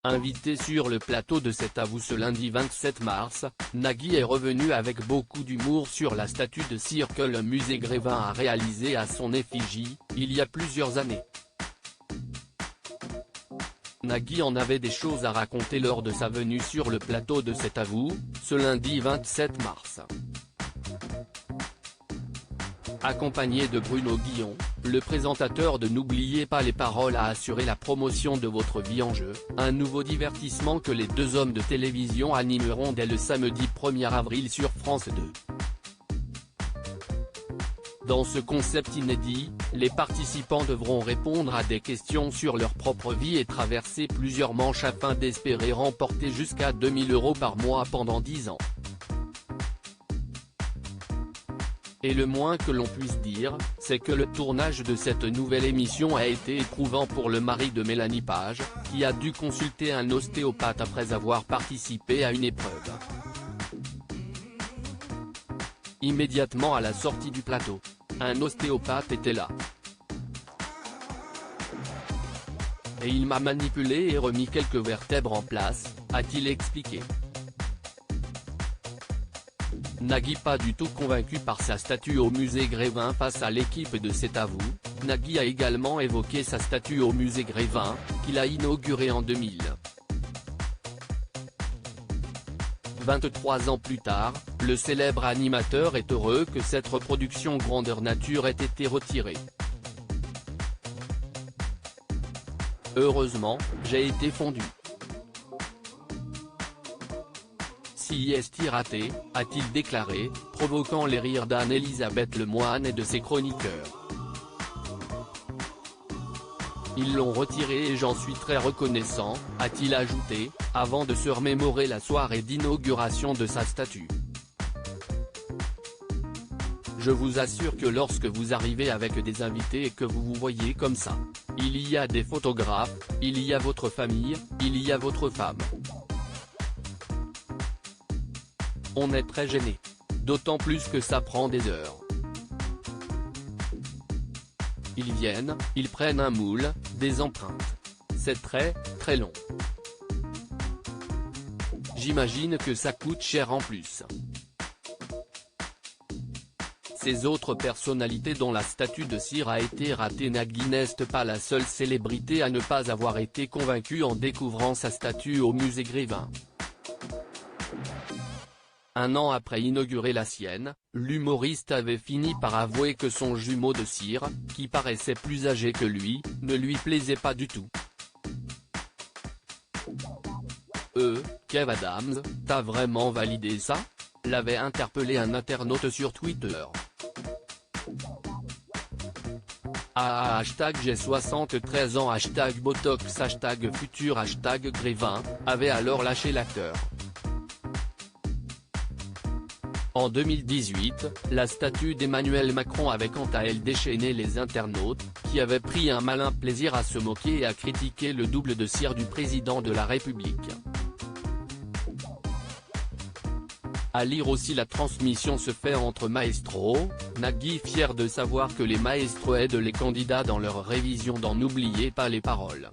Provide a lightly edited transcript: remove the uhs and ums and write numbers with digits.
Invité sur le plateau de C'est à vous ce lundi 27 mars, Nagui est revenu avec beaucoup d'humour sur la statue de cire que le musée Grévin a réalisée à son effigie, il y a plusieurs années. Nagui en avait des choses à raconter lors de sa venue sur le plateau de C'est à vous, ce lundi 27 mars. Accompagné de Bruno Guillon, le présentateur de N'oubliez pas les paroles a assuré la promotion de Votre vie en jeu, un nouveau divertissement que les deux hommes de télévision animeront dès le samedi 1er avril sur France 2. Dans ce concept inédit, les participants devront répondre à des questions sur leur propre vie et traverser plusieurs manches afin d'espérer remporter jusqu'à 2 000 € par mois pendant 10 ans. Et le moins que l'on puisse dire, c'est que le tournage de cette nouvelle émission a été éprouvant pour le mari de Mélanie Page, qui a dû consulter un ostéopathe après avoir participé à une épreuve. Immédiatement à la sortie du plateau, un ostéopathe était là. Et il m'a manipulé et remis quelques vertèbres en place, a-t-il expliqué. Nagui pas du tout convaincu par sa statue au musée Grévin face à l'équipe de C'est à vous, Nagui a également évoqué sa statue au musée Grévin, qu'il a inaugurée en 2000. 23 ans plus tard, le célèbre animateur est heureux que cette reproduction grandeur nature ait été retirée. Heureusement, j'ai été fondu. Si est-il raté, a-t-il déclaré, provoquant les rires d'Anne-Elisabeth Lemoine et de ses chroniqueurs. Ils l'ont retiré et j'en suis très reconnaissant, a-t-il ajouté, avant de se remémorer la soirée d'inauguration de sa statue. Je vous assure que lorsque vous arrivez avec des invités et que vous vous voyez comme ça, il y a des photographes, il y a votre famille, il y a votre femme. On est très gêné. D'autant plus que ça prend des heures. Ils viennent, ils prennent un moule, des empreintes. C'est très, très long. J'imagine que ça coûte cher en plus. Ces autres personnalités dont la statue de cire a été ratée. Nagui n'est pas la seule célébrité à ne pas avoir été convaincue en découvrant sa statue au musée Grévin. Un an après inaugurer la sienne, l'humoriste avait fini par avouer que son jumeau de cire, qui paraissait plus âgé que lui, ne lui plaisait pas du tout. Kev Adams, t'as vraiment validé ça ? L'avait interpellé un internaute sur Twitter. Hashtag j'ai 73 ans hashtag Botox hashtag futur hashtag Grévin, avait alors lâché l'acteur. En 2018, la statue d'Emmanuel Macron avait quant à elle déchaîné les internautes, qui avaient pris un malin plaisir à se moquer et à critiquer le double de cire du président de la République. À lire aussi la transmission se fait entre maestros, Nagui fier de savoir que les maestros aident les candidats dans leur révision d'en N'oubliez pas les paroles.